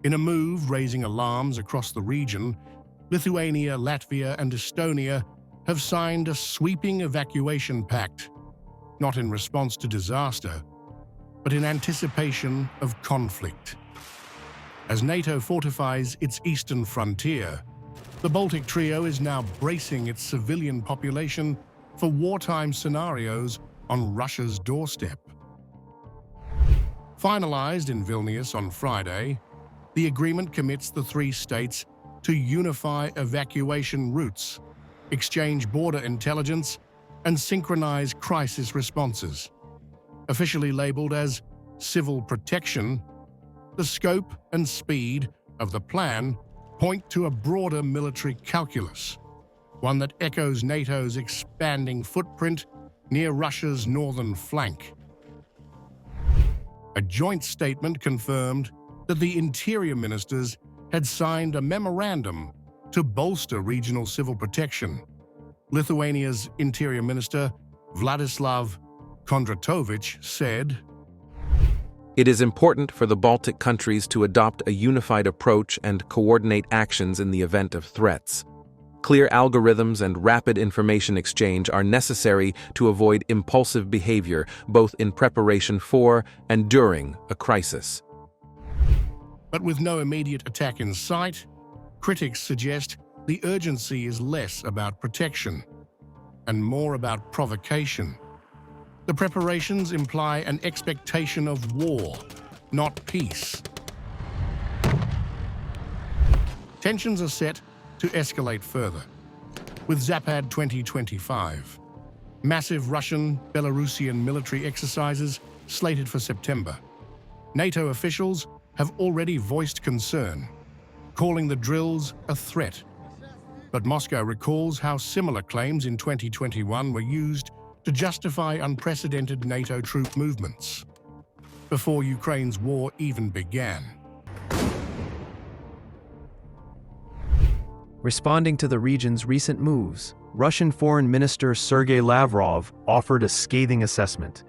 In a move raising alarms across the region, Lithuania, Latvia, and Estonia have signed a sweeping evacuation pact, not in response to disaster, but in anticipation of conflict. As NATO fortifies its eastern frontier, the Baltic trio is now bracing its civilian population for wartime scenarios on Russia's doorstep. Finalized in Vilnius on Friday, the agreement commits the three states to unify evacuation routes, exchange border intelligence, and synchronize crisis responses. Officially labeled as civil protection, the scope and speed of the plan point to a broader military calculus, one that echoes NATO's expanding footprint near Russia's northern flank. A joint statement confirmed that the interior ministers had signed a memorandum to bolster regional civil protection. Lithuania's interior minister, Vladislav Kondratovich, said, "It is important for the Baltic countries to adopt a unified approach and coordinate actions in the event of threats. Clear algorithms and rapid information exchange are necessary to avoid impulsive behavior, both in preparation for and during a crisis." But with no immediate attack in sight, critics suggest the urgency is less about protection and more about provocation. The preparations imply an expectation of war, not peace. Tensions are set to escalate further, with Zapad 2025, massive Russian-Belarusian military exercises slated for September. NATO officials have already voiced concern, calling the drills a threat. But Moscow recalls how similar claims in 2021 were used to justify unprecedented NATO troop movements before Ukraine's war even began. Responding to the region's recent moves, Russian Foreign Minister Sergei Lavrov offered a scathing assessment.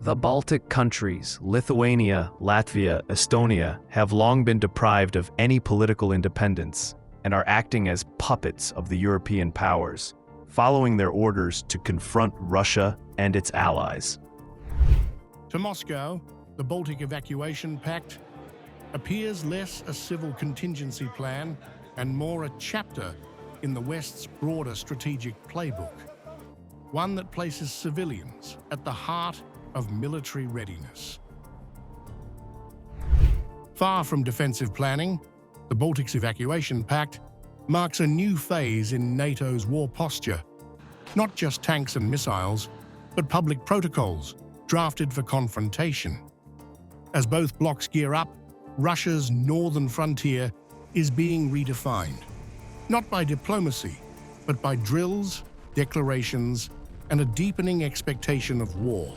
The Baltic countries, Lithuania, Latvia, Estonia, have long been deprived of any political independence and are acting as puppets of the European powers, following their orders to confront Russia and its allies. To Moscow, the Baltic Evacuation Pact appears less a civil contingency plan and more a chapter in the West's broader strategic playbook, one that places civilians at the heart of military readiness. Far from defensive planning, the Baltic's Evacuation Pact marks a new phase in NATO's war posture. Not just tanks and missiles, but public protocols drafted for confrontation. As both blocs gear up, Russia's northern frontier is being redefined, not by diplomacy, but by drills, declarations, and a deepening expectation of war.